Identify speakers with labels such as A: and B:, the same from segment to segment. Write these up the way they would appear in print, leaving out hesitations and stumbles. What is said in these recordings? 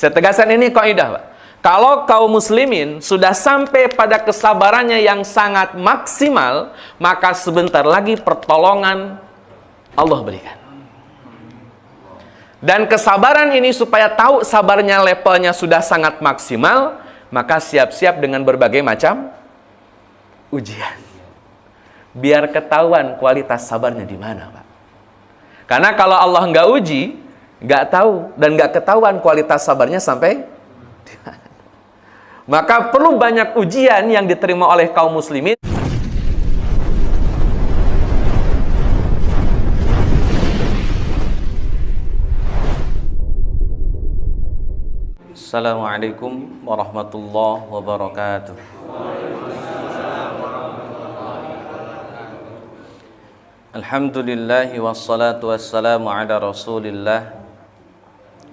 A: Saya tegaskan ini kaidah, Pak. Kalau kaum muslimin sudah sampai pada kesabarannya yang sangat maksimal, maka sebentar lagi pertolongan Allah berikan. Dan kesabaran ini supaya tahu sabarnya levelnya sudah sangat maksimal, maka siap-siap dengan berbagai macam ujian. Biar ketahuan kualitas sabarnya di mana, Pak. Karena kalau Allah nggak uji, nggak tahu dan nggak ketahuan kualitas sabarnya sampai di mana. Maka perlu banyak ujian yang diterima oleh kaum muslimin. Assalamualaikum warahmatullahi wabarakatuh. Alhamdulillahi wassalatu wassalamu ala rasulillah.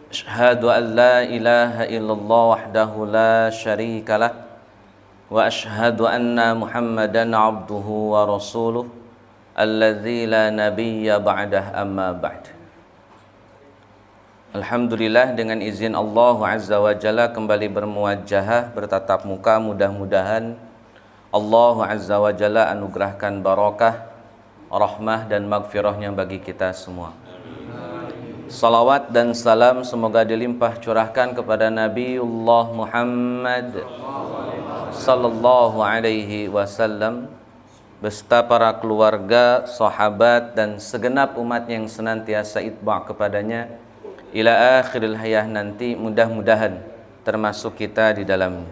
A: Asyhadu an la ilaha illallah wahdahu la syarikalah. Wa asyhadu anna Muhammadan abduhu wa rasuluh alladzi la nabiyya ba'dah amma ba'd. Alhamdulillah, dengan izin Allah Azza wa Jalla kembali bermuwajahah, bertatap muka. Mudah-mudahan Allah Azza wa Jalla anugerahkan barakah, rahmah dan maghfirahnya bagi kita semua. Salawat dan salam semoga dilimpah curahkan kepada Nabiullah Muhammad sallallahu alaihi wasallam beserta para keluarga, sahabat dan segenap umat yang senantiasa itba' kepadanya ila akhiril hayah nanti, mudah-mudahan termasuk kita di dalamnya.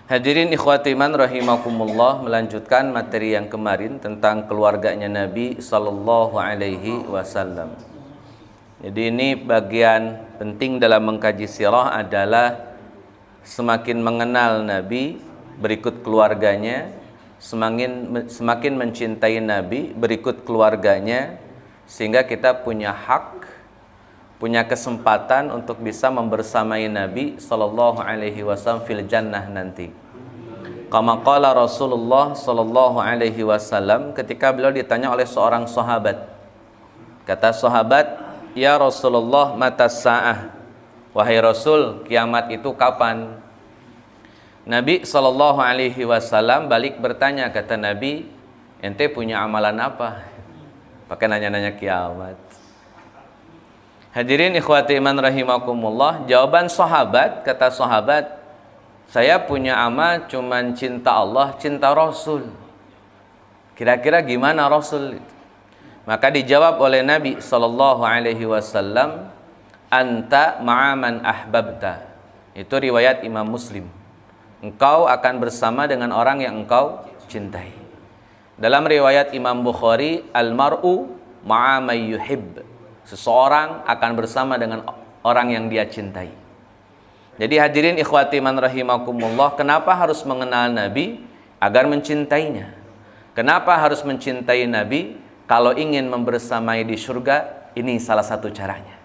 A: Hadirin ikhwati iman rahimakumullah, melanjutkan materi yang kemarin tentang keluarganya Nabi sallallahu alaihi wasallam. Jadi ini bagian penting dalam mengkaji sirah adalah semakin mengenal Nabi, berikut keluarganya, semakin mencintai Nabi, berikut keluarganya, sehingga kita punya hak, punya kesempatan untuk bisa membersamai Nabi sallallahu alaihi wasallam fil jannah nanti. Kama qala Rasulullah sallallahu alaihi wasallam ketika beliau ditanya oleh seorang sahabat. Kata sahabat, "Ya Rasulullah, mata sa'ah?" Wahai Rasul, kiamat itu kapan? Nabi sallallahu alaihi wasallam balik bertanya, kata Nabi, "Ente punya amalan apa?" Pakai nanya-nanya kiamat. Hadirin ikhwati iman rahimakumullah, jawaban sahabat, kata sahabat, "Saya punya amal cuman cinta Allah, cinta Rasul." Kira-kira gimana Rasul? Maka dijawab oleh Nabi sallallahu alaihi wasallam, "Anta ma'aman ahbabta." Itu riwayat Imam Muslim. Engkau akan bersama dengan orang yang engkau cintai. Dalam riwayat Imam Bukhari, "Al-mar'u ma'amay yuhib." Seseorang akan bersama dengan orang yang dia cintai. Jadi hadirin ikhwati man rahimakumullah, kenapa harus mengenal Nabi? Agar mencintainya. Kenapa harus mencintai Nabi? Kalau ingin membersamai di surga, ini salah satu caranya.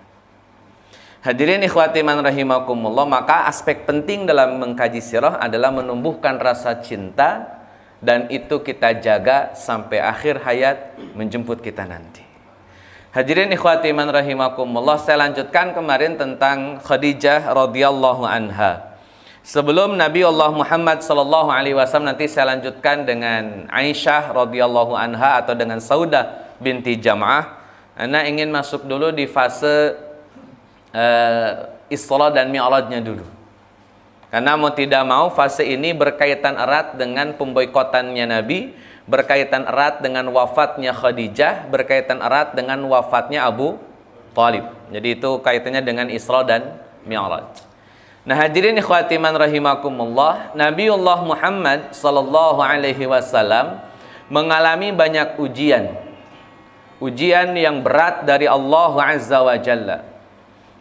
A: Hadirin ikhwati man rahimakumullah, maka aspek penting dalam mengkaji sirah adalah menumbuhkan rasa cinta, dan itu kita jaga sampai akhir hayat menjemput kita nanti. Hadirin ikhwati man rahimakumullah, saya lanjutkan kemarin tentang Khadijah radhiyallahu anha. Sebelum Nabi Allah Muhammad sallallahu alaihi wasallam, nanti saya lanjutkan dengan Aisyah radhiyallahu anha atau dengan Saudah binti Jam'ah. Ana ingin masuk dulu di fase Isra dan Mi'rajnya dulu. Karena mau tidak mau fase ini berkaitan erat dengan pemboikotannya Nabi, berkaitan erat dengan wafatnya Khadijah, berkaitan erat dengan wafatnya Abu Thalib. Jadi itu kaitannya dengan Isra dan Mi'raj. Nah hadirin ikhwati man rahimakumullah, Nabiullah Muhammad sallallahu alaihi wasallam mengalami banyak ujian. Ujian yang berat dari Allah Azza wa Jalla.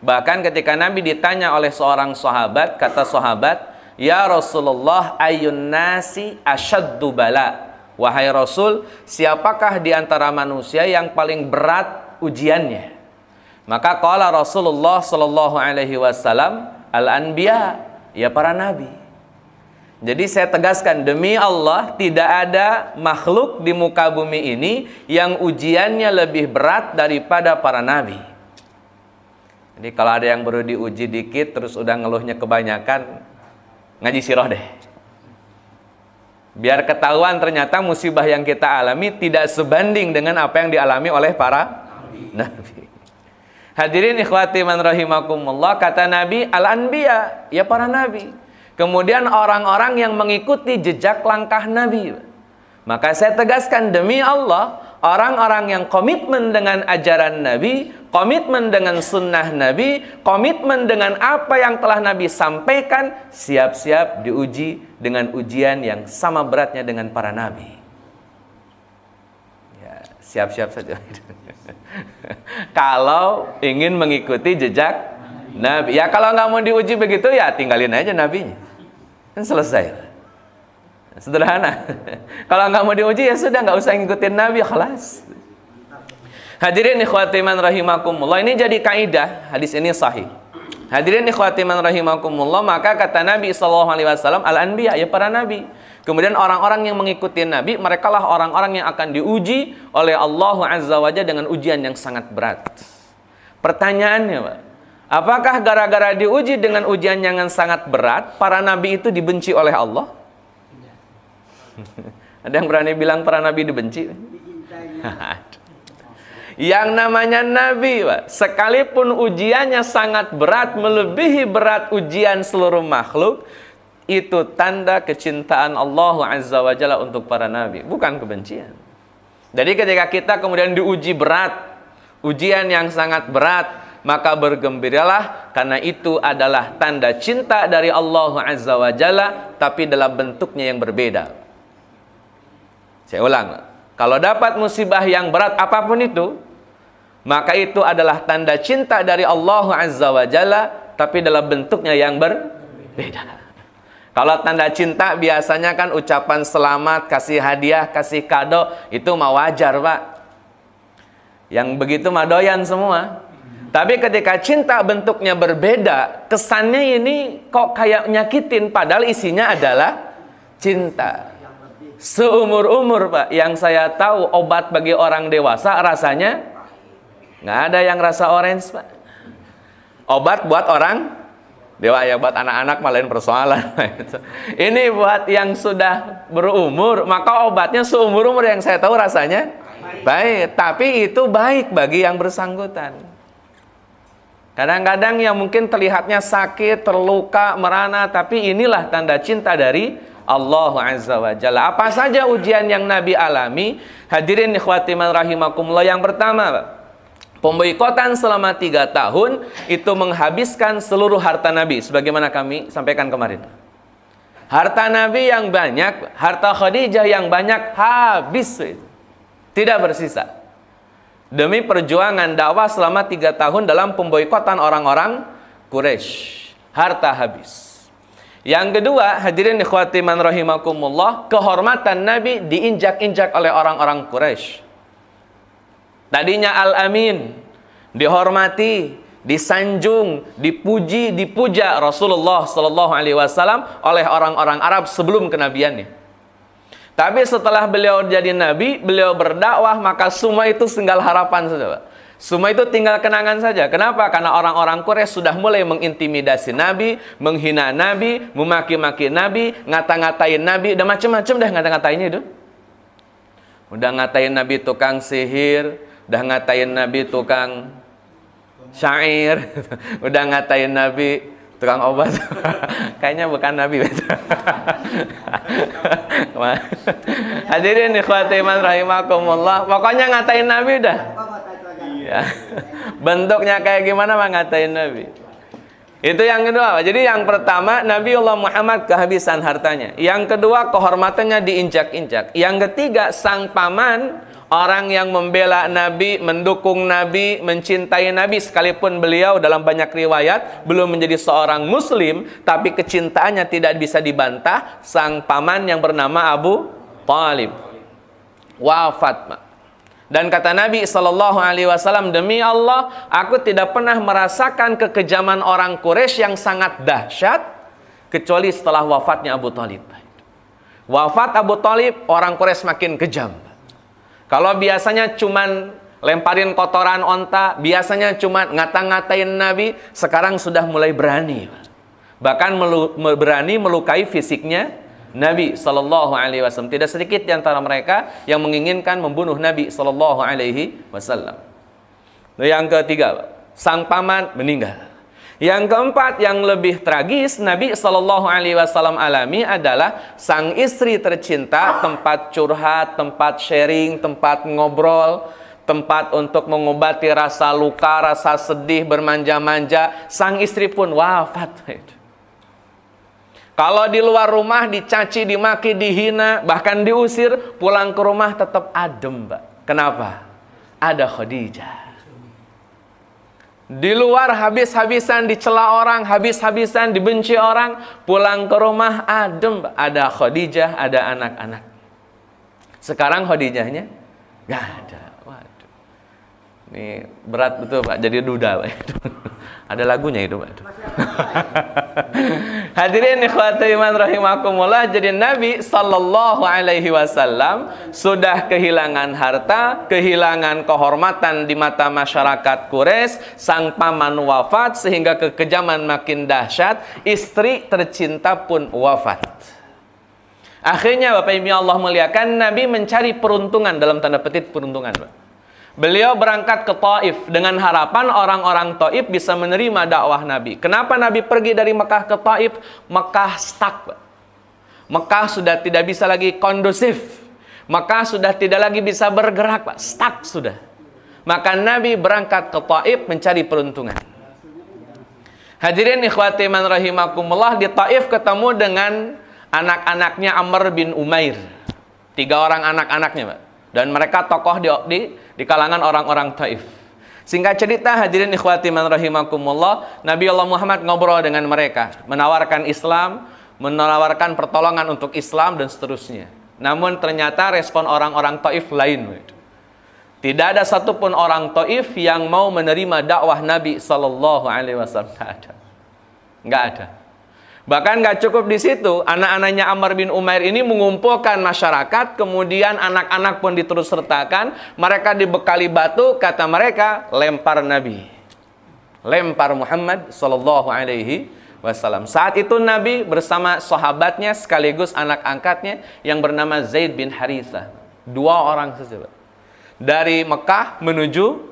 A: Bahkan ketika Nabi ditanya oleh seorang sahabat, kata sahabat, "Ya Rasulullah, ayyun nasi asyaddu bala." Wahai Rasul, siapakah di antara manusia yang paling berat ujiannya? Maka qala Rasulullah sallallahu alaihi wasallam, "Al-anbiya," ya para nabi. Jadi saya tegaskan, demi Allah tidak ada makhluk di muka bumi ini yang ujiannya lebih berat daripada para nabi. Jadi kalau ada yang baru diuji dikit terus udah ngeluhnya kebanyakan, ngaji sirah deh. Biar ketahuan ternyata musibah yang kita alami tidak sebanding dengan apa yang dialami oleh para nabi. Hadirin ikhwati man rahimakumullah, kata Nabi al-anbiya, ya para nabi. Kemudian orang-orang yang mengikuti jejak langkah Nabi. Maka saya tegaskan demi Allah, orang-orang yang komitmen dengan ajaran Nabi, komitmen dengan sunnah Nabi, komitmen dengan apa yang telah Nabi sampaikan, siap-siap diuji dengan ujian yang sama beratnya dengan para Nabi. Ya, siap-siap saja. Kalau ingin mengikuti jejak Nabi. Ya kalau nggak mau diuji begitu, ya tinggalin aja Nabinya. Kan selesai. Sederhana. Kalau nggak mau diuji ya sudah, nggak usah ngikutin Nabi, khalas. Hadirin ikhwati man rahimakumullah, ini jadi kaidah, hadis ini sahih. Hadirin ikhwati man rahimakumullah, maka kata Nabi SAW, al-anbiya, ya para nabi. Kemudian orang-orang yang mengikuti Nabi, merekalah orang-orang yang akan diuji oleh Allah Azza wa Jalla dengan ujian yang sangat berat. Pertanyaannya, Pak, apakah gara-gara diuji dengan ujian yang sangat berat, para nabi itu dibenci oleh Allah? Ada yang berani bilang para nabi dibenci? Yang namanya nabi, Pak, sekalipun ujiannya sangat berat, melebihi berat ujian seluruh makhluk, itu tanda kecintaan Allah Azza wa Jalla untuk para nabi, bukan kebencian. Jadi ketika kita kemudian diuji berat, ujian yang sangat berat, maka bergembiralah, karena itu adalah tanda cinta dari Allah Azza wa Jalla, tapi dalam bentuknya yang berbeda. Saya ulang, kalau dapat musibah yang berat apapun itu, maka itu adalah tanda cinta dari Allah Azza wa Jalla, tapi dalam bentuknya yang berbeda. Kalau tanda cinta biasanya kan ucapan selamat, kasih hadiah, kasih kado, itu mah wajar, Pak. Yang begitu mah doyan semua. Tapi ketika cinta bentuknya berbeda, kesannya ini kok kayak nyakitin, padahal isinya adalah cinta. Seumur-umur, Pak, yang saya tahu obat bagi orang dewasa rasanya nggak ada yang rasa orange, Pak. Obat buat orang dewasa, ya buat anak-anak malah persoalan. Ini buat yang sudah berumur, maka obatnya seumur-umur yang saya tahu rasanya baik. Tapi itu baik bagi yang bersangkutan. Kadang-kadang yang mungkin terlihatnya sakit, terluka, merana, tapi inilah tanda cinta dari Allah Azza wa Jalla. Apa saja ujian yang Nabi alami? Hadirin ikhwati man rahimakumullah, yang pertama, Pak, pemboikotan selama 3 tahun itu menghabiskan seluruh harta Nabi, sebagaimana kami sampaikan kemarin. Harta Nabi yang banyak, harta Khadijah yang banyak habis, tidak bersisa. Demi perjuangan dakwah selama 3 tahun dalam pemboikotan orang-orang Quraisy, harta habis. Yang kedua, hadirin ikhwati man rahimakumullah, kehormatan Nabi diinjak-injak oleh orang-orang Quraisy. Tadinya Al-Amin, dihormati, disanjung, dipuji, dipuja Rasulullah Sallallahu Alaihi Wasallam oleh orang-orang Arab sebelum kenabiannya. Tapi setelah beliau jadi Nabi, beliau berdakwah, maka semua itu tinggal harapan saja, Pak. Semua itu tinggal kenangan saja. Kenapa? Karena orang-orang Quraisy sudah mulai mengintimidasi Nabi, menghina Nabi, memaki-maki Nabi, ngata-ngatain Nabi, udah macam-macam dah ngata-ngatainnya itu. Udah ngatain Nabi tukang sihir, udah ngatain Nabi tukang syair, udah ngatain Nabi tukang obat. Kayaknya bukan Nabi. Hadirin ikhwati man rahimakumullah, pokoknya ngatain Nabi udah. Ya. Bentuknya kayak gimana mah ngatain Nabi. Itu yang kedua. Jadi yang pertama, Nabiullah Muhammad kehabisan hartanya. Yang kedua, kehormatannya diinjak-injak. Yang ketiga, sang paman, orang yang membela Nabi, mendukung Nabi, mencintai Nabi, sekalipun beliau dalam banyak riwayat belum menjadi seorang muslim, tapi kecintaannya tidak bisa dibantah. Sang paman yang bernama Abu Thalib wafat, Pak. Dan kata Nabi SAW, demi Allah, aku tidak pernah merasakan kekejaman orang Quraisy yang sangat dahsyat kecuali setelah wafatnya Abu Thalib. Wafat Abu Thalib, orang Quraisy makin kejam. Kalau biasanya cuman lemparin kotoran onta, biasanya cuma ngata-ngatain Nabi, sekarang sudah mulai berani. Bahkan berani melukai fisiknya Nabi Sallallahu Alaihi Wasallam. Tidak sedikit di antara mereka yang menginginkan membunuh Nabi Sallallahu Alaihi Wasallam. Yang ketiga, sang paman meninggal. Yang keempat, yang lebih tragis, Nabi Sallallahu Alaihi Wasallam alami adalah sang istri tercinta, tempat curhat, tempat sharing, tempat ngobrol, tempat untuk mengobati rasa luka, rasa sedih, bermanja-manja. Sang istri pun wafat. Kalau di luar rumah dicaci, dimaki, dihina, bahkan diusir, pulang ke rumah tetap adem, Mbak. Kenapa? Ada Khadijah. Di luar habis-habisan dicela orang, habis-habisan dibenci orang, pulang ke rumah adem, ada Khadijah, ada anak-anak. Sekarang Khadijahnya nggak ada. Waduh, ini berat betul Pak, jadi duda Pak. Ada lagunya itu Pak. Hadirin ikhwati iman rahimakumullah, jadi Nabi Sallallahu Alaihi Wasallam sudah kehilangan harta, kehilangan kehormatan di mata masyarakat Quraisy, sang paman wafat sehingga kekejaman makin dahsyat, istri tercinta pun wafat. Akhirnya Bapak Ibu Allah muliakan, Nabi mencari peruntungan, dalam tanda petik peruntungan Pak. Beliau berangkat ke Taif dengan harapan orang-orang Taif bisa menerima dakwah Nabi. Kenapa Nabi pergi dari Mekah ke Taif? Mekah stuck. Mekah sudah tidak bisa lagi kondusif. Mekah sudah tidak lagi bisa bergerak, Pak. Stuck sudah. Maka Nabi berangkat ke Taif mencari peruntungan. Hadirin ikhwati man rahimakumullah, di Taif ketemu dengan anak-anaknya Amr bin Umair. 3 orang anak-anaknya, Pak. Dan mereka tokoh di kalangan orang-orang Taif. Singkat cerita, hadirin ikhwati man rahimakumullah, Nabi Allah Muhammad ngobrol dengan mereka, menawarkan Islam, menawarkan pertolongan untuk Islam dan seterusnya. Namun ternyata respon orang-orang Taif lain. Tidak ada satupun orang Taif yang mau menerima dakwah Nabi Sallallahu Alaihi Wasallam. Nggak ada. Bahkan nggak cukup di situ, anak-anaknya Amr bin Umair ini mengumpulkan masyarakat, kemudian anak-anak pun diterus sertakan, mereka dibekali batu, kata mereka, lempar Nabi, lempar Muhammad Sallallahu Alaihi Wasallam. Saat itu Nabi bersama sahabatnya sekaligus anak angkatnya yang bernama Zaid bin Harithah, 2 orang saja, dari Mekah menuju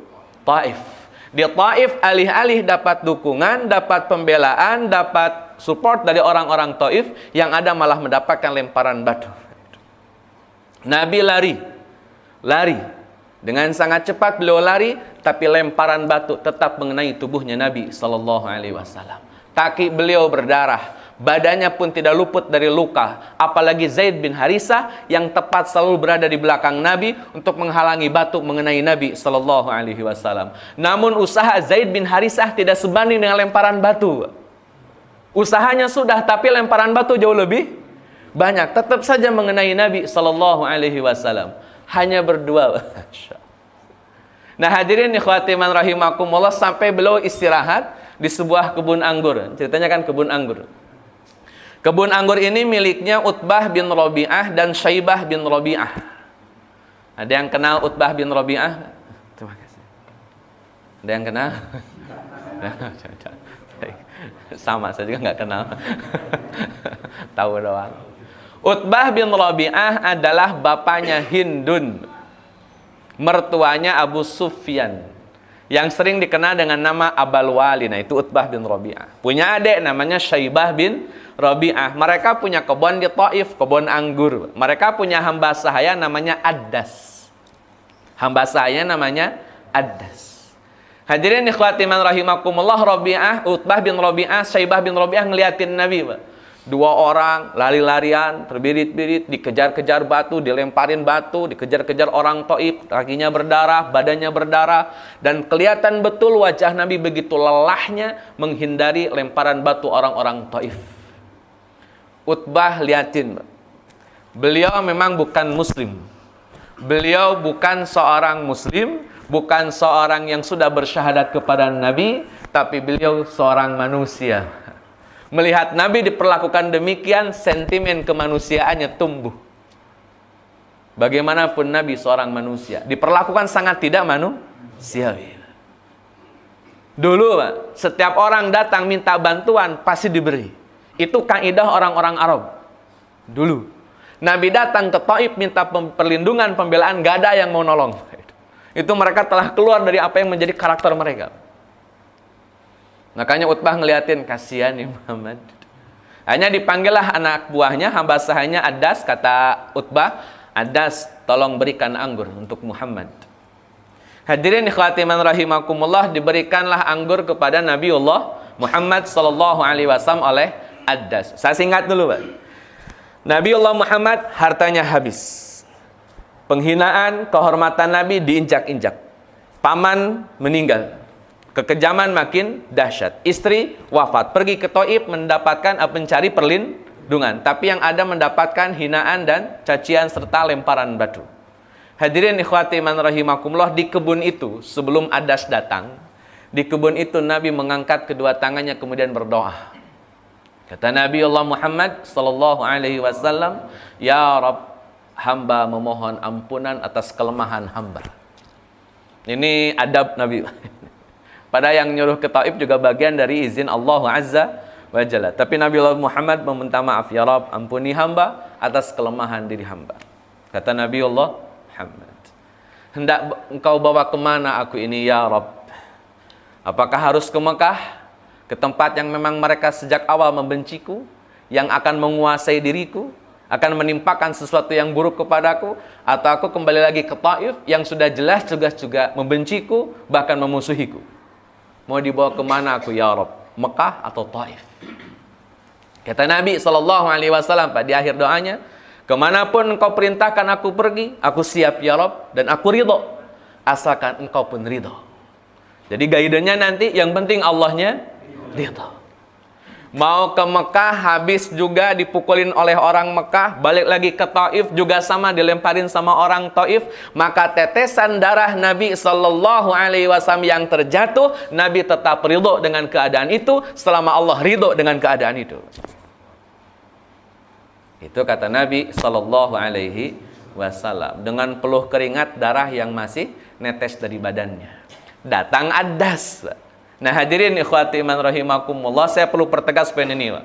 A: Taif. Di Taif alih-alih dapat dukungan, dapat pembelaan, dapat support dari orang-orang Taif, yang ada malah mendapatkan lemparan batu. Nabi lari dengan sangat cepat, beliau lari, tapi lemparan batu tetap mengenai tubuhnya Nabi Sallallahu Alaihi Wasallam. Kaki beliau berdarah, badannya pun tidak luput dari luka. Apalagi Zaid bin Harithah yang tepat selalu berada di belakang Nabi untuk menghalangi batu mengenai Nabi Sallallahu Alaihi Wasallam. Namun usaha Zaid bin Harithah tidak sebanding dengan lemparan batu. Usahanya sudah, tapi lemparan batu jauh lebih banyak. Tetap saja mengenai Nabi Sallallahu Alaihi Wasallam. Hanya berdua. Nah hadirin ikhwati man rahimakumullah, sampai beliau istirahat di sebuah kebun anggur. Ceritanya kan kebun anggur. Kebun anggur ini miliknya Utbah bin Rabi'ah dan Syaibah bin Rabi'ah. Ada yang kenal Utbah bin Rabi'ah? Terima kasih. Ada yang kenal? Sama, saya juga nggak kenal. Tahu doang. Utbah bin Rabi'ah adalah bapaknya Hindun, mertuanya Abu Sufyan, yang sering dikenal dengan nama Abul Wali. Nah itu Utbah bin Rabi'ah. Punya adik namanya Syaibah bin Rabi'ah. Mereka punya kebun di Taif, kebun anggur. Mereka punya hamba sahaya namanya Addas. Hamba sahaya namanya Addas. Hadirin ikhwati man rahimakumullah, Utbah bin Rabi'ah, Syaibah bin Rabi'ah ngeliatin Nabi, Pak. 2 orang lari-larian, terbirit-birit, dikejar-kejar batu, dilemparin batu, dikejar-kejar orang Taif, kakinya berdarah, badannya berdarah, dan kelihatan betul wajah Nabi begitu lelahnya menghindari lemparan batu orang-orang Taif. Utbah liatin, Pak. Beliau memang bukan muslim. Beliau bukan seorang muslim, bukan seorang yang sudah bersyahadat kepada Nabi, tapi beliau seorang manusia. Melihat Nabi diperlakukan demikian, sentimen kemanusiaannya tumbuh. Bagaimanapun Nabi seorang manusia, diperlakukan sangat tidak manusiawi. Dulu, Pak, setiap orang datang minta bantuan pasti diberi. Itu kaidah orang-orang Arab. Dulu, Nabi datang ke Taif minta perlindungan, pembelaan, gak ada yang mau nolong. Itu mereka telah keluar dari apa yang menjadi karakter mereka. Makanya Utbah ngeliatin, kasihan nih Muhammad. Hanya dipanggillah anak buahnya, hamba sahanya Adas, kata Utbah, Adas, tolong berikan anggur untuk Muhammad. Hadirin ikhwati man rahimakumullah, diberikanlah anggur kepada Nabiullah Muhammad sallallahu alaihi wasallam oleh Adas. Saya singkat dulu, Pak. Nabiullah Muhammad hartanya habis. Penghinaan, kehormatan Nabi diinjak-injak. Paman meninggal. Kekejaman makin dahsyat. Istri wafat. Pergi ke Taif mendapatkan mencari perlindungan. Tapi yang ada mendapatkan hinaan dan cacian serta lemparan batu. Hadirin ikhwati man rahimakumullah, di kebun itu sebelum Adas datang, di kebun itu Nabi mengangkat kedua tangannya kemudian berdoa. Kata Nabi Allah Muhammad sallallahu alaihi wasallam, "Ya Rabb, hamba memohon ampunan atas kelemahan hamba." Ini adab Nabi. Pada yang nyuruh ke Taif juga bagian dari izin Allah Azza wa Jalla. Tapi Nabi Allah Muhammad meminta maaf, "Ya Rabb, ampuni hamba atas kelemahan diri hamba." Kata Nabi Allah Muhammad, "Hendak engkau bawa kemana aku ini ya Rabb? Apakah harus ke Mekah, ke tempat yang memang mereka sejak awal membenciku, yang akan menguasai diriku, akan menimpakan sesuatu yang buruk kepadaku, atau aku kembali lagi ke Taif yang sudah jelas juga membenciku, bahkan memusuhiku? Mau dibawa kemana aku ya Rabb? Mekah atau Taif?" Kata Nabi SAW di akhir doanya, "Kemanapun engkau perintahkan aku pergi, aku siap ya Rabb, dan aku ridho, asalkan engkau pun ridho." Jadi guidance-nya nanti, yang penting Allahnya ridho. Mau ke Mekah, habis juga dipukulin oleh orang Mekah, balik lagi ke Taif juga sama, dilemparin sama orang Taif, maka tetesan darah Nabi sallallahu alaihi wasallam yang terjatuh, Nabi tetap ridho dengan keadaan itu selama Allah ridho dengan keadaan itu. Itu kata Nabi sallallahu alaihi wasallam, dengan peluh keringat darah yang masih netes dari badannya. Datang Adas. Nah hadirin ikhwati man rahimakumullah, saya perlu pertegas poin ini, Pak.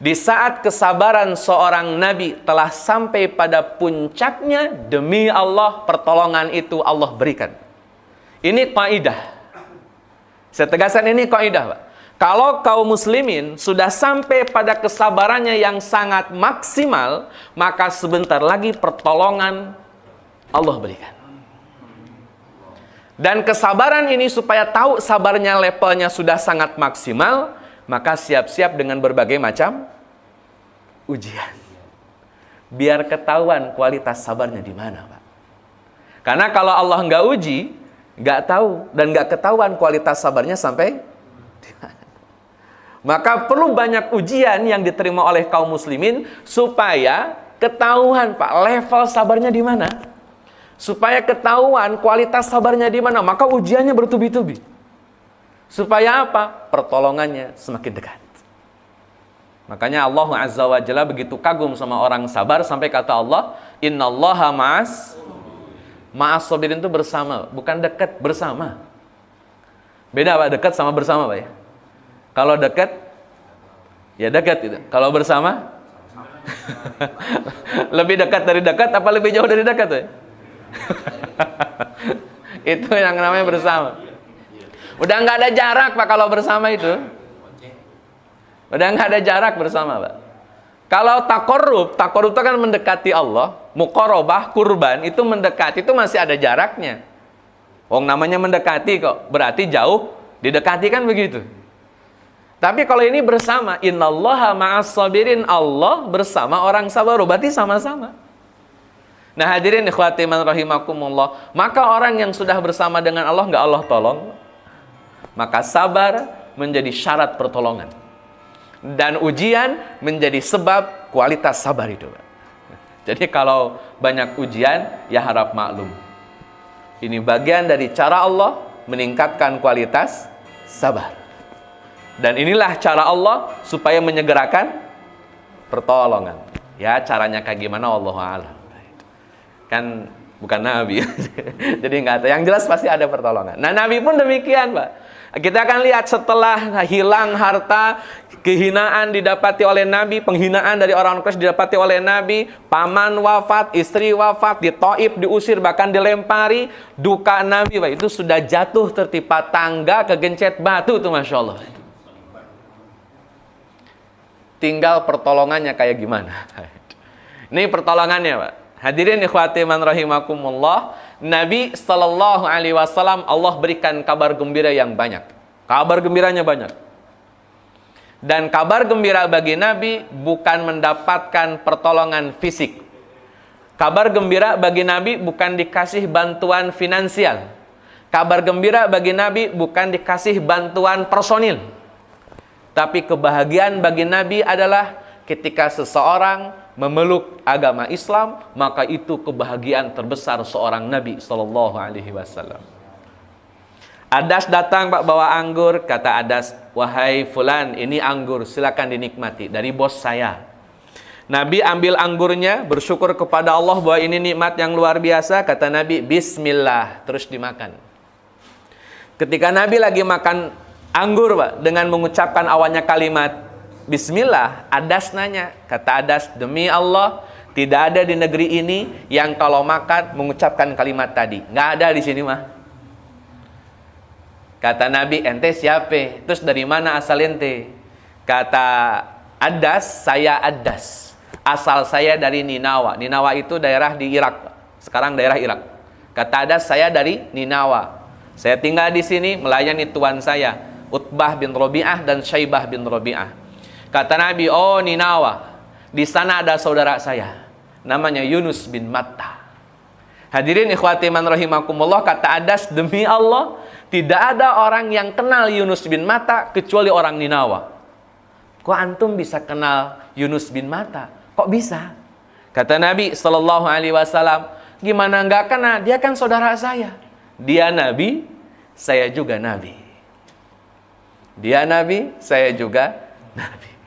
A: Di saat kesabaran seorang Nabi telah sampai pada puncaknya, demi Allah pertolongan itu Allah berikan. Ini kaidah. Saya tegaskan, ini kaidah, Pak. Kalau kaum muslimin sudah sampai pada kesabarannya yang sangat maksimal, maka sebentar lagi pertolongan Allah berikan. Dan kesabaran ini supaya tahu sabarnya levelnya sudah sangat maksimal, maka siap-siap dengan berbagai macam ujian. Biar ketahuan kualitas sabarnya di mana, Pak. Karena kalau Allah nggak uji, nggak tahu dan nggak ketahuan kualitas sabarnya sampai di mana. Maka perlu banyak ujian yang diterima oleh kaum muslimin supaya ketahuan, Pak, level sabarnya di mana. Supaya ketahuan kualitas sabarnya di mana, maka ujiannya bertubi-tubi. Supaya apa? Pertolongannya semakin dekat. Makanya Allah Azza wa Jalla begitu kagum sama orang sabar sampai kata Allah, "Innallaha ma'as sabirin," itu bersama, bukan dekat, bersama. Beda, Pak, dekat sama bersama, Pak, ya. Kalau dekat ya dekat itu. Kalau bersama lebih dekat dari dekat apa lebih jauh dari dekat, Pak? Itu yang namanya bersama. Udah nggak ada jarak, Pak, kalau bersama itu. Udah nggak ada jarak bersama, Pak. Kalau takorrub itu kan mendekati Allah. Muqarabah, kurban, itu mendekati, itu masih ada jaraknya. Namanya mendekati kok, berarti jauh, didekati kan begitu. Tapi kalau ini bersama, innallaha ma'as sabirin, Allah bersama orang sabar, berarti sama-sama. Nah hadirin ikhwati man rahimakumullah, maka orang yang sudah bersama dengan Allah nggak Allah tolong, maka sabar menjadi syarat pertolongan. Dan ujian menjadi sebab kualitas sabar itu. Jadi kalau banyak ujian, ya harap maklum. Ini bagian dari cara Allah meningkatkan kualitas sabar. Dan inilah cara Allah supaya menyegerakan pertolongan. Ya caranya kayak gimana, Allahu a'lam. Kan bukan Nabi. Jadi nggak tahu. Yang jelas pasti ada pertolongan. Nah, Nabi pun demikian, Pak. Kita akan lihat setelah hilang harta, kehinaan didapati oleh Nabi, penghinaan dari orang Quraisy didapati oleh Nabi, paman wafat, istri wafat, di Thaif diusir, bahkan dilempari, duka Nabi, Pak. Itu sudah jatuh tertimpa tangga, kegencet batu tuh, Masya Allah. Tinggal pertolongannya kayak gimana. Ini pertolongannya, Pak. Hadirin ikhwati man rahimakumullah, Nabi sallallahu alaihi wasallam Allah berikan kabar gembira yang banyak. Kabar gembiranya banyak. Dan kabar gembira bagi Nabi bukan mendapatkan pertolongan fisik. Kabar gembira bagi Nabi bukan dikasih bantuan finansial. Kabar gembira bagi Nabi bukan dikasih bantuan personil. Tapi kebahagiaan bagi Nabi adalah ketika seseorang memeluk agama Islam, maka itu kebahagiaan terbesar seorang Nabi sallallahu alaihi wasallam. Adas datang, Pak, bawa anggur. Kata Adas, "Wahai fulan, ini anggur, silakan dinikmati dari bos saya." Nabi ambil anggurnya, bersyukur kepada Allah bahwa ini nikmat yang luar biasa. Kata Nabi, "Bismillah," terus dimakan. Ketika Nabi lagi makan anggur, Pak, dengan mengucapkan awalnya kalimat Bismillah, Adas nanya. Kata Adas, "Demi Allah, tidak ada di negeri ini yang kalau makan mengucapkan kalimat tadi. Nggak ada di sini, mah." Kata Nabi, "Ente siapa? Terus dari mana asal ente?" Kata Adas, "Saya Adas. Asal saya dari Ninawa." Ninawa itu daerah di Irak. Sekarang daerah Irak. Kata Adas, "Saya dari Ninawa. Saya tinggal di sini melayani tuan saya, Utbah bin Rabi'ah dan Syaibah bin Rabi'ah." Kata Nabi, "Oh Ninawa, di sana ada saudara saya, namanya Yunus bin Matta." Hadirin ikhwati man rahimakumullah, kata Adas, "Demi Allah, tidak ada orang yang kenal Yunus bin Matta kecuali orang Ninawa." "Kok antum bisa kenal Yunus bin Matta? Kok bisa?" Kata Nabi sallallahu alaihi wasallam, "Gimana enggak kenal? Dia kan saudara saya. Dia Nabi, saya juga Nabi. Dia Nabi, saya juga Nabi."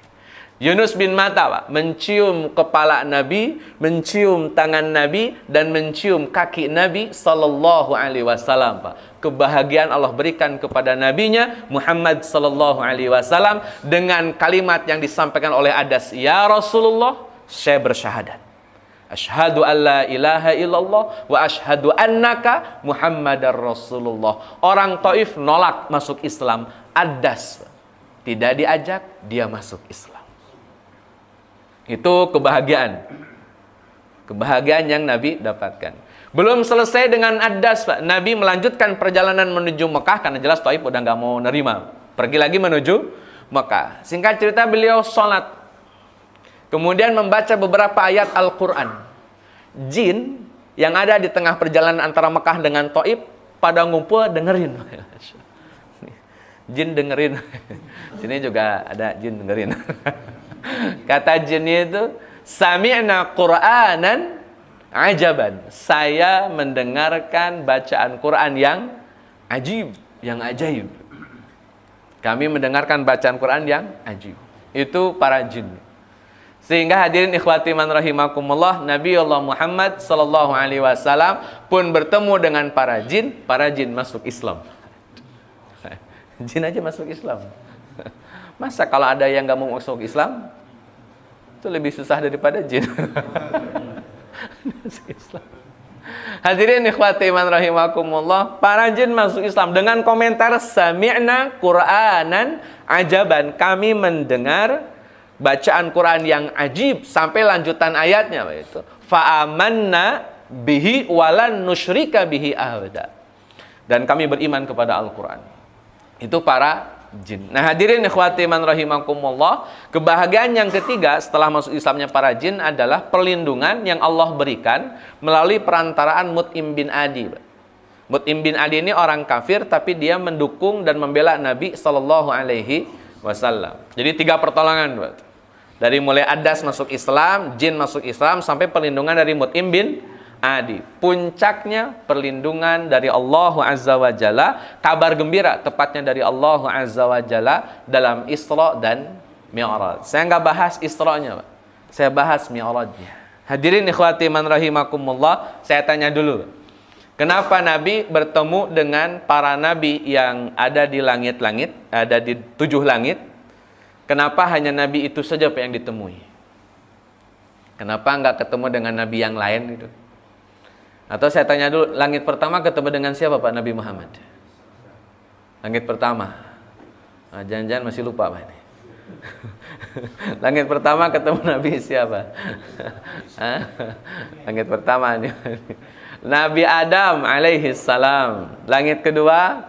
A: Yunus bin Matta, Pak, mencium kepala Nabi, mencium tangan Nabi, dan mencium kaki Nabi sallallahu alaihi wasallam, Pak. Kebahagiaan Allah berikan kepada nabinya Muhammad sallallahu alaihi wasallam dengan kalimat yang disampaikan oleh Adas, "Ya Rasulullah, saya bersyahadat. Asyhadu an la ilaha illallah wa asyhadu annaka Muhammadar Rasulullah." Orang Thaif nolak masuk Islam. Adas tidak diajak, dia masuk Islam. Itu kebahagiaan. Kebahagiaan yang Nabi dapatkan. Belum selesai dengan Adas, Pak. Nabi melanjutkan perjalanan menuju Mekah karena jelas Thaif udah nggak mau nerima. Pergi lagi menuju Mekah. Singkat cerita, beliau sholat. Kemudian membaca beberapa ayat Al-Quran. Jin yang ada di tengah perjalanan antara Mekah dengan Thaif pada ngumpul dengerin. Jin dengerin. Sini juga ada jin dengerin. Kata jin itu, "Sami'na Qur'anan ajaban." Saya mendengarkan bacaan Quran yang ajib, yang ajaib. Kami mendengarkan bacaan Quran yang ajib. Itu para jin. Sehingga hadirin ikhwati man rahimakumullah, Nabi Allah Muhammad sallallahu alaihi wasallam pun bertemu dengan para jin masuk Islam. Jin aja masuk Islam. Masa kalau ada yang gak mau masuk Islam, itu lebih susah daripada jin. Masuk Islam. Hadirin ikhwati man rahimakumullah, para jin masuk Islam dengan komentar, "Sami'na Qur'anan ajaban." Kami mendengar bacaan Quran yang ajib, sampai lanjutan ayatnya itu, "Fa'amanna bihi walan nusyrika bihi ahada." Dan kami beriman kepada Al-Quran. Itu para jin. Nah, hadirin ikhwati man rahimakumullah, kebahagiaan yang ketiga setelah masuk Islamnya para jin adalah perlindungan yang Allah berikan melalui perantaraan Mut'im bin Adi. Mut'im bin Adi ini orang kafir, tapi dia mendukung dan membela Nabi sallallahu alaihi wasallam. Jadi 3 pertolongan. Dari mulai Adas masuk Islam, jin masuk Islam, sampai perlindungan dari Mut'im bin Adi. Puncaknya perlindungan dari Allah Azza wa Jalla, kabar gembira tepatnya dari Allah Azza wa Jalla dalam Isra dan Mi'raj. Saya nggak bahas Isra-nya, Pak. Saya bahas Mi'raj-nya. Hadirin ikhwati man rahimakumullah, saya tanya dulu. Kenapa Nabi bertemu dengan para nabi yang ada di langit-langit, ada di 7 langit? Kenapa hanya Nabi itu saja Pak yang ditemui? Kenapa enggak ketemu dengan Nabi yang lain gitu? Atau saya tanya dulu, langit pertama ketemu dengan siapa Pak Nabi Muhammad? Langit pertama. Nah, jangan-jangan masih lupa Pak ini. Langit pertama ketemu Nabi siapa? Langit pertama nih. Nabi Adam alaihi salam. Langit kedua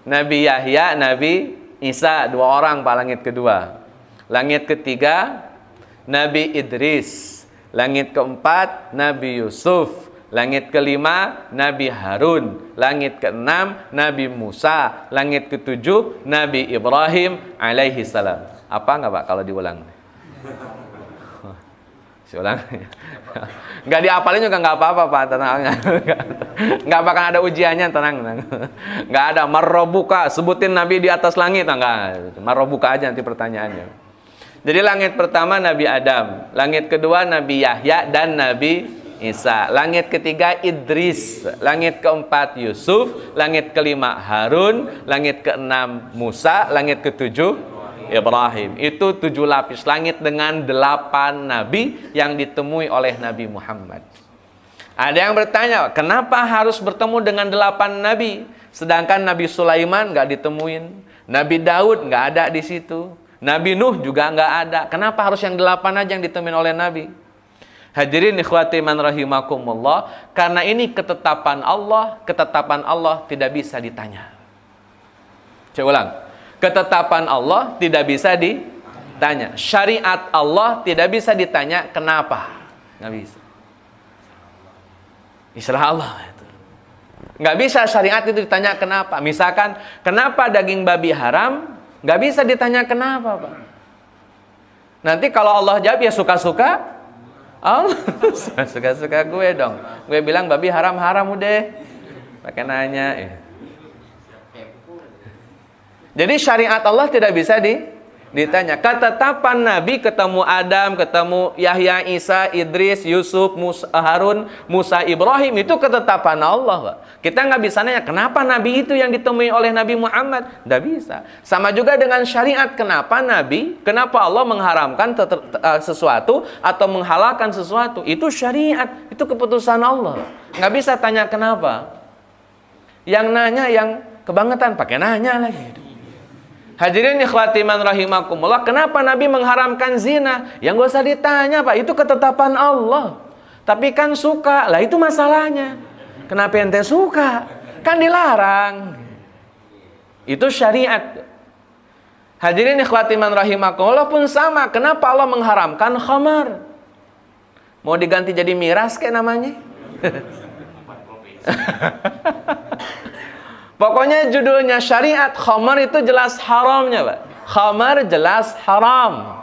A: Nabi Yahya, Nabi Isa, 2 orang Pak langit kedua. Langit ketiga Nabi Idris. Langit keempat Nabi Yusuf. Langit kelima Nabi Harun. Langit keenam Nabi Musa. Langit ketujuh Nabi Ibrahim alaihi salam. Apa enggak Pak kalau diulang? Diulang. Enggak dihafalin juga enggak apa-apa Pak, tenang. Enggak bakal ada ujiannya, tenang. Enggak ada marrobuka, sebutin Nabi di atas langit, enggak. Marrobuka aja nanti pertanyaannya. Jadi langit pertama Nabi Adam, langit kedua Nabi Yahya dan Nabi Isa, langit ketiga Idris, langit keempat Yusuf, langit kelima Harun, langit keenam Musa, langit ketujuh Ibrahim. Itu 7 lapis langit dengan 8 nabi yang ditemui oleh Nabi Muhammad. Ada yang bertanya, kenapa harus bertemu dengan 8 nabi? Sedangkan Nabi Sulaiman nggak ditemuin, Nabi Daud nggak ada di situ, Nabi Nuh juga nggak ada. Kenapa harus yang 8 aja yang ditemuin oleh Nabi? Hadirin ikhwati man rahimakumullah, karena ini ketetapan Allah tidak bisa ditanya. Saya ulang. Ketetapan Allah tidak bisa ditanya. Syariat Allah tidak bisa ditanya kenapa. Nggak bisa. Istilah Allah itu. Nggak bisa syariat itu ditanya kenapa. Misalkan, kenapa daging babi haram? Nggak bisa ditanya kenapa, Pak. Nanti kalau Allah jawab ya suka-suka. Allah suka-suka gue dong. Gue bilang babi haram-haram udah. Pakai nanya. Jadi syariat Allah tidak bisa ditanya. Ketetapan Nabi ketemu Adam, ketemu Yahya, Isa, Idris, Yusuf, Musa, Harun, Musa, Ibrahim, itu ketetapan Allah, Pak. Kita nggak bisa nanya kenapa Nabi itu yang ditemui oleh Nabi Muhammad. Nggak bisa. Sama juga dengan syariat. Kenapa Allah mengharamkan sesuatu atau menghalalkan sesuatu. Itu syariat. Itu keputusan Allah. Nggak bisa tanya kenapa. Yang nanya yang kebangetan. Pakai nanya lagi. Hadirin ikhwati man rahimakumullah, kenapa Nabi mengharamkan zina? Yang gak usah ditanya Pak, itu ketetapan Allah. Tapi kan suka, lah itu masalahnya. Kenapa ente suka? Kan dilarang. Itu syariat. Hadirin ikhwati man rahimakumullah pun sama. Kenapa Allah mengharamkan khamar? Mau diganti jadi miras kayak namanya? Pokoknya judulnya syariat khamar itu jelas haramnya, Pak. Khamar jelas haram.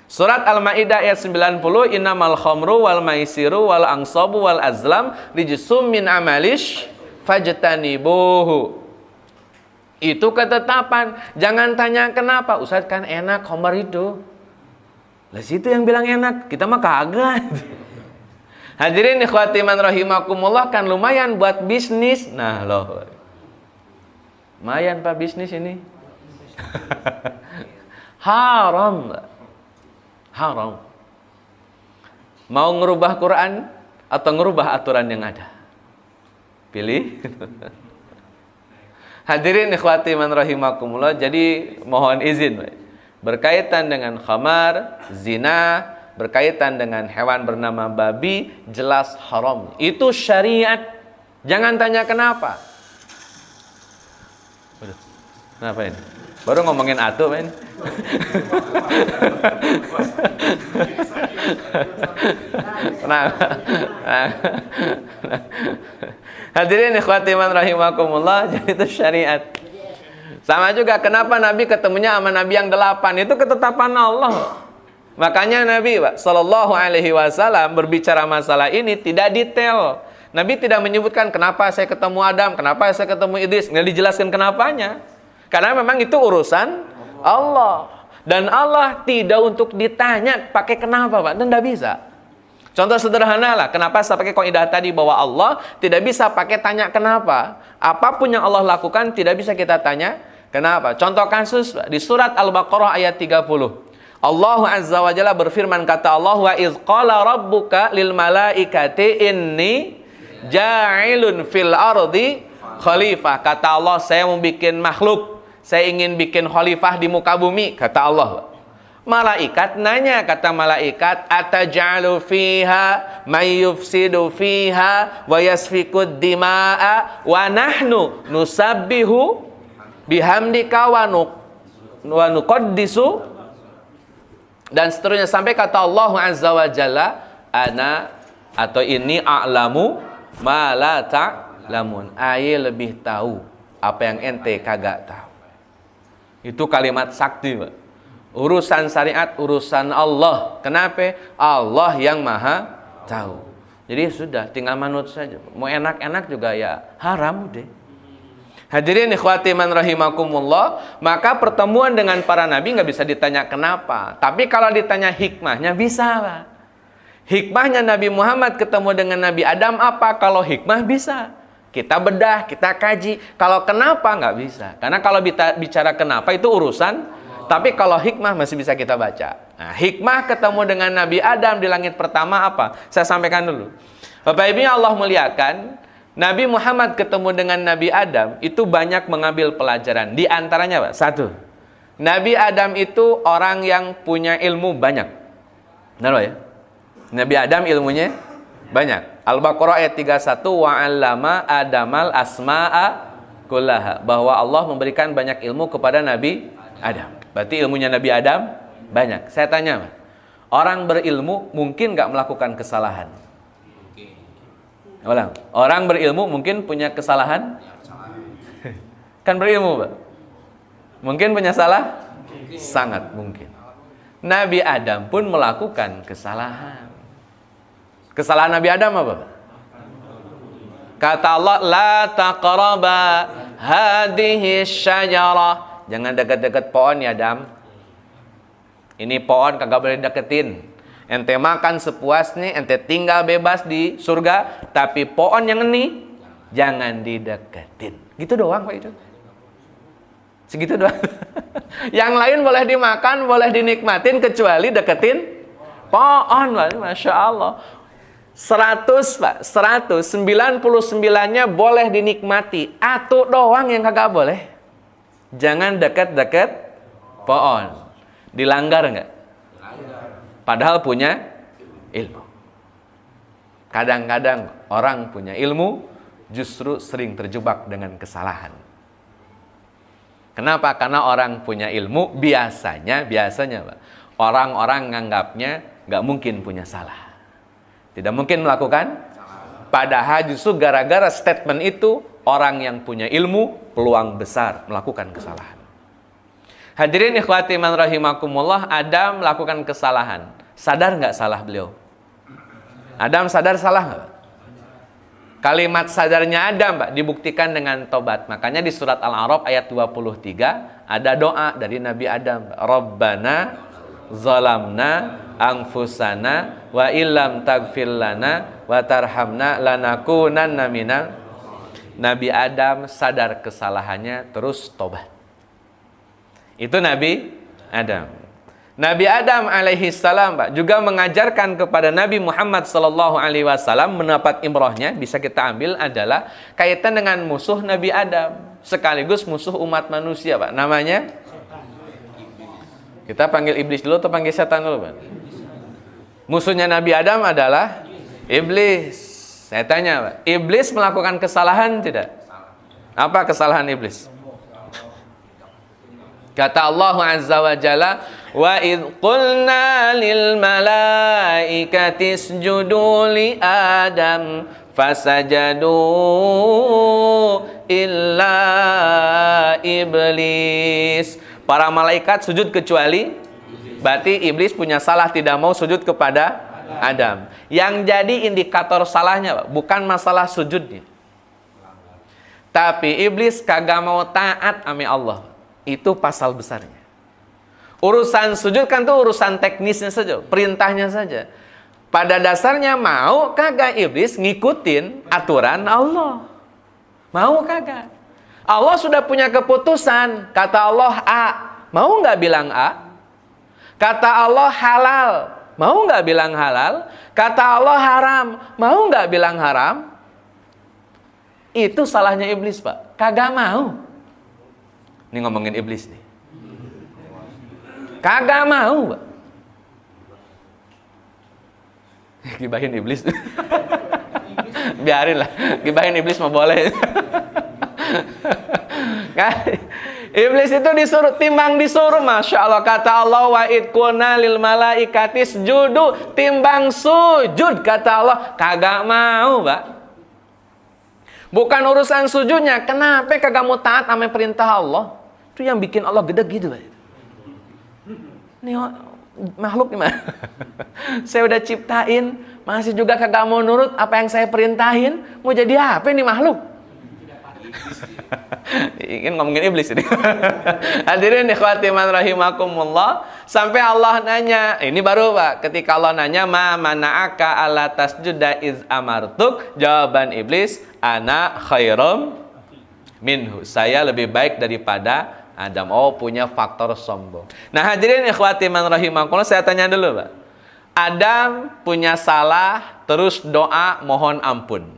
A: Surat Al-Maidah ayat 90, innamal khamru wal maisiru wal ansabu wal azlam rijsum min amalish fajtanibuhu. Itu ketetapan. Jangan tanya kenapa. Ustaz kan enak khamar itu. Lah situ yang bilang enak, kita mah kagak. Hadirin ikhwati man rahimakumullah, kan lumayan buat bisnis. Nah loh, lumayan Pak bisnis ini. Haram. Haram. Mau ngerubah Quran atau ngerubah aturan yang ada? Pilih. Hadirin ikhwati man rahimakumullah, jadi mohon izin berkaitan dengan khamar, zina, berkaitan dengan hewan bernama babi, jelas haram. Itu syariat. Jangan tanya kenapa. Waduh, kenapa ini? Baru ngomongin atu, men. Kenapa? Hadirin ikhwati man rahimakumullah, jadi itu syariat. Sama juga kenapa Nabi ketemunya sama Nabi yang 8, itu ketetapan Allah. Makanya Nabi Sallallahu Alaihi Wasallam berbicara masalah ini tidak detail. Nabi tidak menyebutkan kenapa saya ketemu Adam, kenapa saya ketemu Idris. Nggak dijelaskan kenapanya. Karena memang itu urusan Allah. Dan Allah tidak untuk ditanya pakai kenapa, Pak. Dan tidak bisa. Contoh sederhana lah, kenapa saya pakai kaidah tadi bahwa Allah tidak bisa pakai tanya kenapa. Apapun yang Allah lakukan tidak bisa kita tanya kenapa. Contoh kasus di surat Al-Baqarah ayat 30. Allah Azza wa Jalla berfirman, kata Allah, wa iz qala rabbuka lil malaikati inni ja'ilun fil ardi khalifah. Kata Allah, saya mau bikin makhluk, saya ingin bikin khalifah di muka bumi, kata Allah. Malaikat nanya, kata malaikat, ataj'alu fiha may yufsidu fiha wa yasfikud dima'a wa nahnu nusabbihu bihamdika wa nuqaddisu, dan seterusnya sampai kata Allah Azza wa Jalla, ana atau ini a'lamu ma la ta'lamun. Aye lebih tahu apa yang ente kagak tahu. Itu kalimat sakti, Pak. Urusan syariat, urusan Allah. Kenapa? Allah yang maha tahu. Jadi sudah, tinggal manut saja. Mau enak-enak juga ya haram deh. Hadirin ikhwati man rahimakumullah, maka pertemuan dengan para nabi nggak bisa ditanya kenapa. Tapi kalau ditanya hikmahnya bisa, Pak. Hikmahnya Nabi Muhammad ketemu dengan Nabi Adam apa? Kalau hikmah bisa. Kita bedah, kita kaji. Kalau kenapa nggak bisa. Karena kalau bicara kenapa itu urusan. Tapi kalau hikmah masih bisa kita baca. Nah, hikmah ketemu dengan Nabi Adam di langit pertama apa? Saya sampaikan dulu. Bapak Ibu yang Allah muliakan, Nabi Muhammad ketemu dengan Nabi Adam itu banyak mengambil pelajaran. Di antaranya, Pak, satu, Nabi Adam itu orang yang punya ilmu banyak. Benar, ya? Nabi Adam ilmunya banyak. Al-Baqarah ayat 31, wa'allama adamal asma'a kullaha. Bahwa Allah memberikan banyak ilmu kepada Nabi Adam. Berarti ilmunya Nabi Adam banyak. Saya tanya, orang berilmu mungkin nggak melakukan kesalahan? Orang berilmu mungkin punya kesalahan? Kan berilmu, Pak. Mungkin punya salah? Sangat mungkin. Nabi Adam pun melakukan kesalahan. Kesalahan Nabi Adam apa, Pak? Kata Allah, la taqraba hadhihi syajarah. Jangan dekat-dekat pohon ya, Adam. Ini pohon kagak boleh deketin. Ente makan sepuasnya, ente tinggal bebas di surga. Tapi pohon yang ini jangan dideketin. Gitu doang, Pak, itu. Segitu doang. Yang lain boleh dimakan, boleh dinikmatin, kecuali deketin pohon, Pak. Masya Allah. 100, Pak. 199-nya boleh dinikmati. Atu doang yang kagak boleh. Jangan dekat-dekat pohon. Dilanggar nggak? Padahal punya ilmu. Kadang-kadang orang punya ilmu justru sering terjebak dengan kesalahan. Kenapa? Karena orang punya ilmu biasanya Pak, orang-orang nganggapnya nggak mungkin punya salah. Tidak mungkin melakukan. Padahal justru gara-gara statement itu, orang yang punya ilmu peluang besar melakukan kesalahan. Hadirin ikhwati man rahimakumullah, Adam melakukan kesalahan. Sadar nggak salah beliau? Adam sadar salah nggak? Kalimat sadarnya Adam, Pak, dibuktikan dengan tobat. Makanya di surat Al-A'raf ayat 23 ada doa dari Nabi Adam. Rabbana zalamna anfusana wa illam taghfir lana wa tarhamna lanakunanna minal. Nabi Adam sadar kesalahannya terus tobat. Itu Nabi Adam. Nabi Adam alaihi salam, Pak, juga mengajarkan kepada Nabi Muhammad sallallahu alaihi wasallam, mendapat imrohnya bisa kita ambil adalah kaitan dengan musuh Nabi Adam sekaligus musuh umat manusia, Pak. Namanya kita panggil iblis dulu atau panggil setan dulu, Pak? Musuhnya Nabi Adam adalah iblis. Saya tanya, Pak, iblis melakukan kesalahan tidak? Apa kesalahan iblis? Kata Allah Azza wa Jalla, wa idh qulna lil malaikati isjudu li Adam fasajadu illa iblis. Para malaikat sujud kecuali, berarti iblis punya salah, tidak mau sujud kepada Adam. Yang jadi indikator salahnya, Pak, bukan masalah sujudnya, tapi iblis kagak mau taat sama Allah. Itu pasal besarnya.
B: Urusan sujud kan tuh urusan teknisnya saja, perintahnya saja. Pada dasarnya mau kagak iblis ngikutin aturan Allah? Mau kagak? Allah sudah punya keputusan. Kata Allah A, mau nggak bilang A? Kata Allah halal, mau nggak bilang halal? Kata Allah haram, mau nggak bilang haram? Itu salahnya iblis, Pak. Kagak mau. Ini ngomongin iblis nih. Kagak mau, Pak. Gibahin iblis. Biarin lah. Gibahin iblis mah boleh. Iblis itu disuruh, timbang disuruh, Masya Allah, kata Allah, wa id qulna lil malaikati isjudu, timbang sujud, kata Allah, kagak mau, Pak. Bukan urusan sujudnya, kenapa kagak mau taat sama perintah Allah? Itu yang bikin Allah gede gitu, Pak. Ini makhluk gimana? Saya udah ciptain, masih juga kagak mau nurut apa yang saya perintahin, mau jadi apa nih makhluk? Ingin ngomongin iblis ini. Hadirin ikhwati man rahimakumullah, sampai Allah nanya, ini baru Pak, ketika Allah nanya ma mana'aka alla tasjuda iz amartuk, jawaban iblis, ana khairum minhu, saya lebih baik daripada Adam. Oh, punya faktor sombong. Nah, hadirin ikhwati man rahimakumullah, saya tanya dulu, Pak. Adam punya salah, terus doa mohon ampun.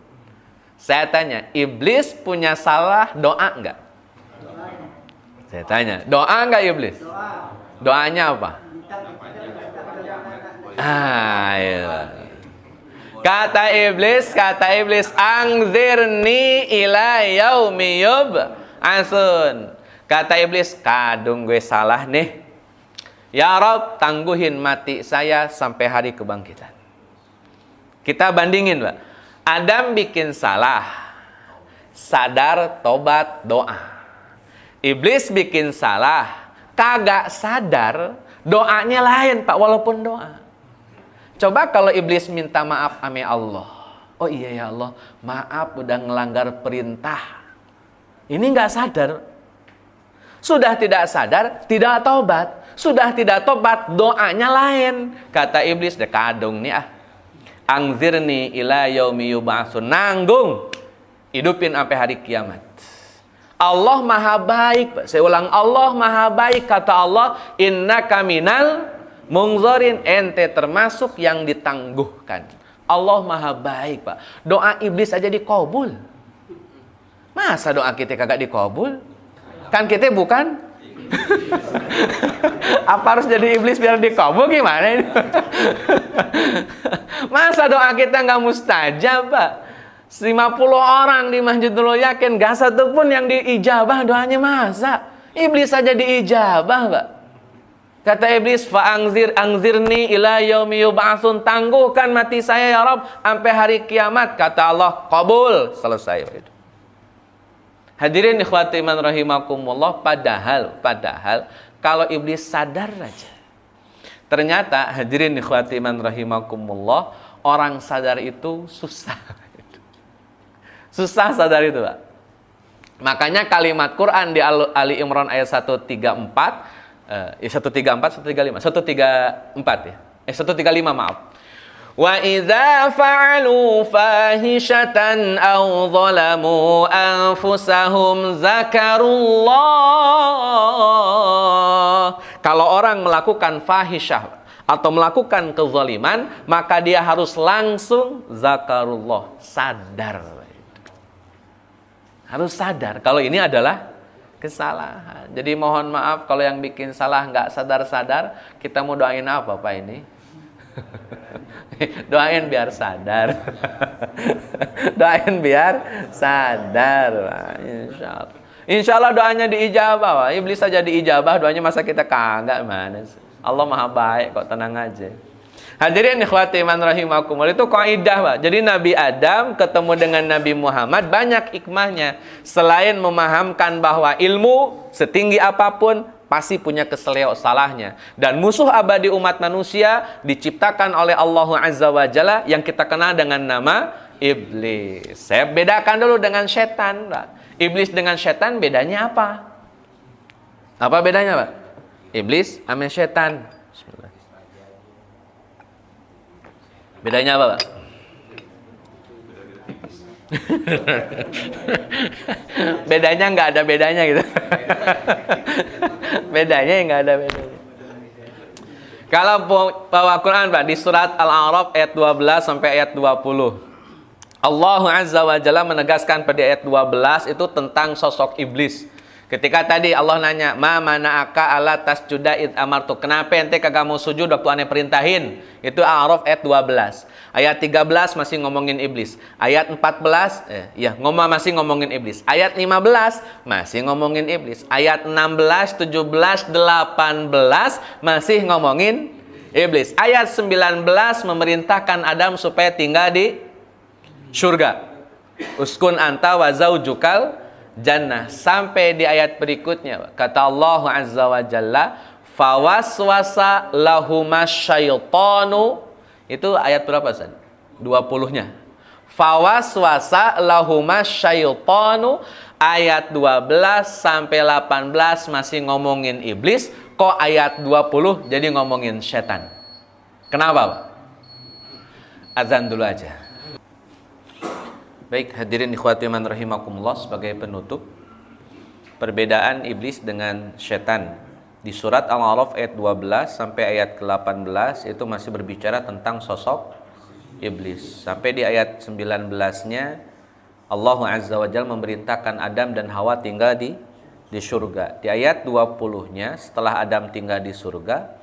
B: Saya tanya, iblis punya salah, doa enggak? Saya tanya, doa enggak iblis? Doanya apa? Iya. Kata iblis, angzirni ila yaumi yub'atsun. Kata iblis, kadung gue salah nih. Ya Rabb, tangguhin mati saya sampai hari kebangkitan. Kita bandingin, Pak. Adam bikin salah, sadar, tobat, doa. Iblis bikin salah, kagak sadar, doanya lain, Pak, walaupun doa. Coba kalau iblis minta maaf sama Allah. Oh iya ya Allah, maaf udah ngelanggar perintah. Ini nggak sadar. Sudah tidak sadar, tidak tobat. Sudah tidak tobat, doanya lain. Kata iblis, deh kadung nih ah. Angzirni ila yaumi yub'atsun. Nanggung. Hidupin sampai hari kiamat. Allah maha baik, Pak. Saya ulang, Allah maha baik. Kata Allah, innaka minal munzarin, ente termasuk yang ditangguhkan. Allah maha baik, Pak. Doa iblis aja dikabul. Masa doa kita kagak dikabul? Kan kita bukan? Apa harus jadi iblis biar dikabul gimana ini? Masa doa kita nggak mustajab, Pak? 50 orang di Masjidul Yakin, gak satu pun yang diijabah doanya. Masa iblis saja diijabah, Pak? Kata iblis, angzirni ila yaumi yub'atsun, tangguhkan mati saya ya Rabb sampai hari kiamat. Kata Allah, qabul, selesai itu. Hadirin ikhwati man rahimakumullah, padahal kalau iblis sadar saja. Ternyata hadirin ikhwati man rahimakumullah, orang sadar itu susah. Susah sadar itu, Pak. Makanya kalimat Quran di Ali Imran ayat 134, 135 ya. 135 maaf. Wa idza fa'alu fahishatan aw zalamu anfusahum zakarullah. Kalau orang melakukan fahisyah atau melakukan kezaliman, maka dia harus langsung zakarullah, sadar. Harus sadar kalau ini adalah kesalahan. Jadi mohon maaf kalau yang bikin salah nggak sadar-sadar, kita mau doain apa Pak ini? Doain biar sadar. Doain biar sadar. Insyaallah. Insyaallah doanya diijabah. Wah. Iblis saja diijabah, doanya masa kita kagak, mana sih? Allah maha baik kok, tenang aja. Hadirin ikhwati man rahimakumullah, itu kaidah, Pak. Jadi Nabi Adam ketemu dengan Nabi Muhammad banyak hikmahnya. Selain memahamkan bahwa ilmu setinggi apapun pasti punya keseleo salahnya. Dan musuh abadi umat manusia diciptakan oleh Allah Azza wa Jalla yang kita kenal dengan nama iblis. Saya bedakan dulu dengan setan, Pak. Iblis dengan setan bedanya apa? Apa bedanya, Pak? Iblis sama setan. Bismillah. Bedanya apa, Pak? Bedanya nggak ada bedanya gitu. Bedanya nggak ada bedanya. Kalau bawa Quran, Pak, di surat Al-A'raf ayat 12 sampai ayat 20. Allah Azza wa Jalla menegaskan pada ayat 12 itu tentang sosok iblis. Ketika tadi Allah nanya, "Ma mana'aka alla tasjuda id amartu?" Kenapa ente kagak mau sujud waktu ane perintahin? Itu Al-A'raf ayat 12. Ayat 13 masih ngomongin iblis. Ayat 14 masih ngomongin iblis. Ayat 15 masih ngomongin iblis. Ayat 16, 17, 18 masih ngomongin iblis. Ayat 19 memerintahkan Adam supaya tinggal di surga. Uskun anta wa zaujukal jannah. Sampai di ayat berikutnya kata Allah Azza wa Jalla, fawaswasa lahumas syaitanu. Itu ayat berapa, San? 20-nya. Fawaswasa lahumas syaitanu. Ayat 12 sampai 18 masih ngomongin iblis. Kok ayat 20 jadi ngomongin setan? Kenapa, Pak? Azan dulu aja. Baik, hadirin ikhwati man rahimakumullah, sebagai penutup perbedaan iblis dengan setan. Di surat Al-A'raf ayat 12 sampai ayat ke-18 itu masih berbicara tentang sosok iblis. Sampai di ayat 19-nya Allah Azza wa Jalla memerintahkan Adam dan Hawa tinggal di surga. Di ayat 20-nya setelah Adam tinggal di surga,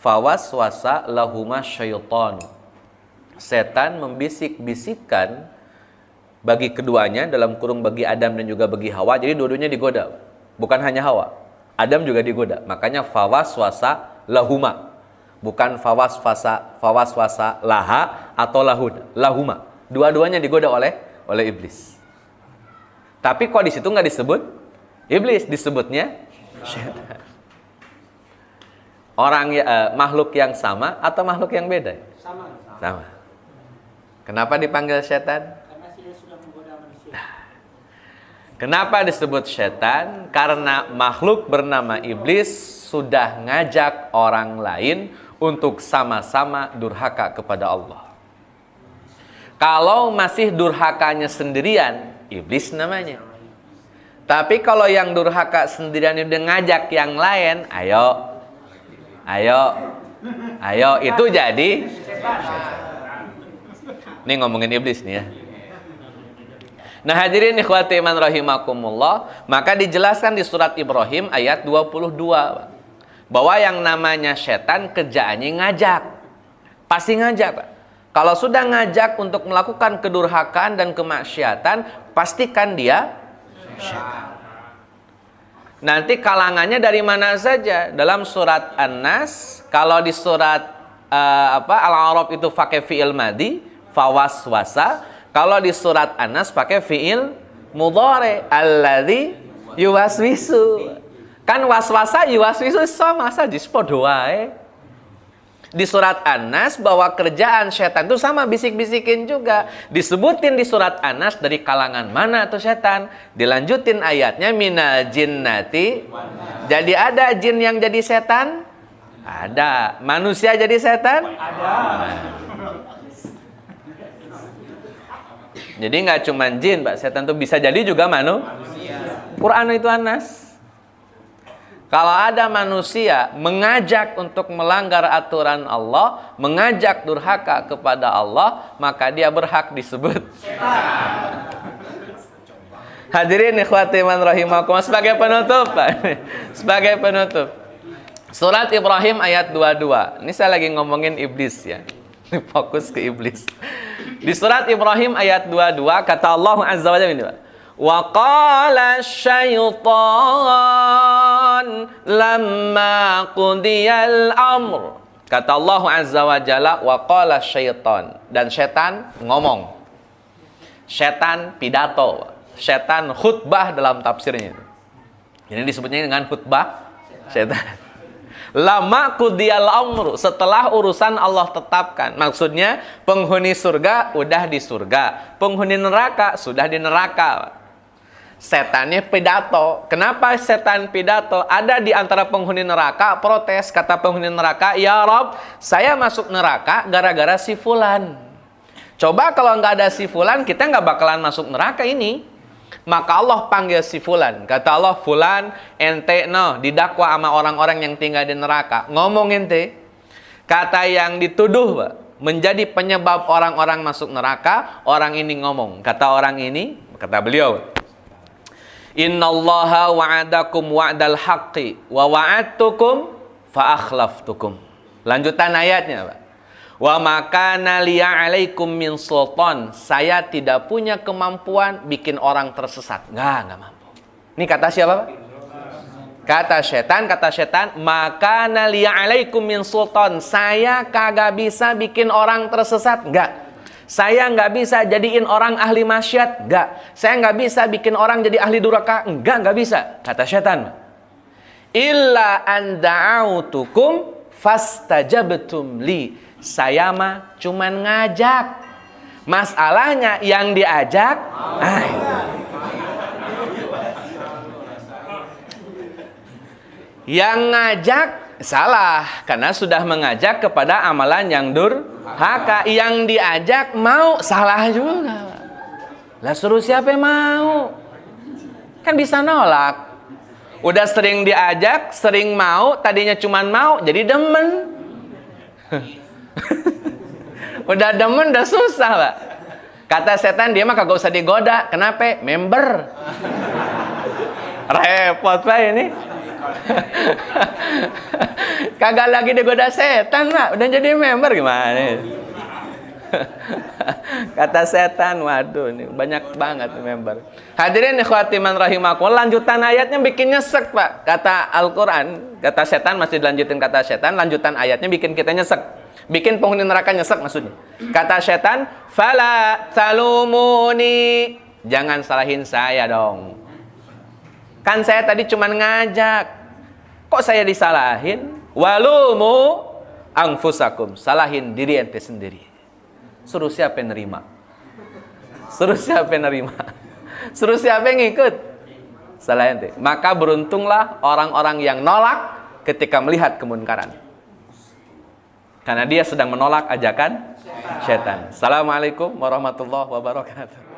B: fawaswasa lahuma syaitan. Setan membisik-bisikkan bagi keduanya, dalam kurung bagi Adam dan juga bagi Hawa. Jadi dua-duanya digoda. Bukan hanya Hawa, Adam juga digoda. Makanya fawaswasa lahuma. Bukan fawaswasa laha atau lahuma. Dua-duanya digoda oleh iblis. Tapi kok di situ nggak disebut iblis, disebutnya setan. Orang makhluk yang sama atau makhluk yang beda? Sama. Kenapa dipanggil setan? Kenapa disebut setan? Karena makhluk bernama iblis sudah ngajak orang lain untuk sama-sama durhaka kepada Allah. Kalau masih durhakanya sendirian, iblis namanya. Tapi kalau yang durhaka sendirian udah ngajak yang lain, ayo, itu jadi setan. Ini ngomongin iblis nih ya. Nah, hadirin ikhwati iman rahimakumullah, maka dijelaskan di surat Ibrahim ayat 22 bahwa yang namanya setan kerjaannya ngajak. Pasti ngajak, Pak. Kalau sudah ngajak untuk melakukan kedurhakaan dan kemaksiatan, pastikan dia setan. Nanti kalangannya dari mana saja? Dalam surat An-Nas, kalau di surat Al-A'raf itu pakai fi'il madi, fawaswasa. Kalau di surat An-Nas pakai fi'il mudhari, alladzi yuwaswisu. Kan waswasa yuwaswisu sama saja, padha wae. Di surat An-Nas bahwa kerjaan setan itu sama, bisik-bisikin juga. Disebutin di surat An-Nas dari kalangan mana tuh setan. Dilanjutin ayatnya minal jinnati. Jadi ada jin yang jadi setan? Ada. Manusia jadi setan? Ada. Jadi nggak cuma jin, Pak. Setan itu bisa jadi juga manusia. Quran itu An-Nas. Kalau ada manusia mengajak untuk melanggar aturan Allah, mengajak durhaka kepada Allah, maka dia berhak disebut setan. Hadirin ikhwati man rahimakumullah, sebagai penutup, Pak. Sebagai penutup. Surat Ibrahim ayat 22. Ini saya lagi ngomongin iblis ya. Fokus ke iblis. Di surat Ibrahim ayat 22 kata Allah Azza wa Jalla ini, Pak. Wa qala syaitan lamma qudiyal amr. Kata Allah Azza wa Jalla, wa qala syaitan. Dan setan ngomong. Setan pidato. Setan khutbah dalam tafsirnya. Ini disebutnya dengan khutbah setan. Lama qudiyal amru, setelah urusan Allah tetapkan. Maksudnya penghuni surga udah di surga, penghuni neraka sudah di neraka. setannya pidato. Kenapa setan pidato? Ada di antara penghuni neraka protes, kata penghuni neraka, "Ya Rob, saya masuk neraka gara-gara si fulan. Coba kalau nggak ada si fulan, kita nggak bakalan masuk neraka ini." Maka Allah panggil si fulan. Kata Allah, "Fulan, ente didakwa sama orang-orang yang tinggal di neraka. Ngomong ente." Kata yang dituduh, Pak, menjadi penyebab orang-orang masuk neraka, orang ini ngomong. Kata orang ini, kata beliau, "Innallaha wa'adakum wa'dal haqqi wa wa'adtukum fa akhlaftukum." Lanjutan ayatnya, Pak. "Wa makana liya 'alaikum min sultan." Saya tidak punya kemampuan bikin orang tersesat. Enggak mampu. Ini kata siapa, Pak? Kata setan, "Makana liya 'alaikum min sultan." Saya kagak bisa bikin orang tersesat. Enggak. Saya nggak bisa jadiin orang ahli maksiat. Enggak. Saya nggak bisa bikin orang jadi ahli durhaka. Enggak bisa. Kata setan, "Illa an da'autukum fastajabtum li." Saya mah cuman ngajak. Masalahnya yang diajak yang ngajak salah, karena sudah mengajak kepada amalan yang durhaka. Yang diajak mau, salah juga. Lah suruh siapa yang mau? Kan bisa nolak. Udah sering diajak, sering mau, tadinya cuman mau, jadi demen. Udah demen, udah susah, Pak. Kata setan, dia mah kagak usah digoda. Kenapa? Member. Repot, Pak, ini. Kagak lagi digoda setan, Pak. Udah jadi member gimana? Kata setan, waduh, ini banyak banget member. Hadirin ikhwati man rahimakumullah, lanjutan ayatnya bikin nyesek, Pak. Kata Al-Quran, kata setan, masih dilanjutin kata setan, lanjutan ayatnya bikin kita nyesek. Bikin penghuni neraka nyesek maksudnya. Kata setan, "Fala talumuni." Jangan salahin saya dong. Kan saya tadi cuma ngajak. Kok saya disalahin? Walumu anfusakum. Salahin diri ente sendiri. Suruh siapa yang nerima? Suruh siapa yang nerima? Suruh siapa yang ngikut? Salah ente. Maka beruntunglah orang-orang yang nolak ketika melihat kemunkaran. Karena dia sedang menolak ajakan setan. Assalamualaikum warahmatullahi wabarakatuh.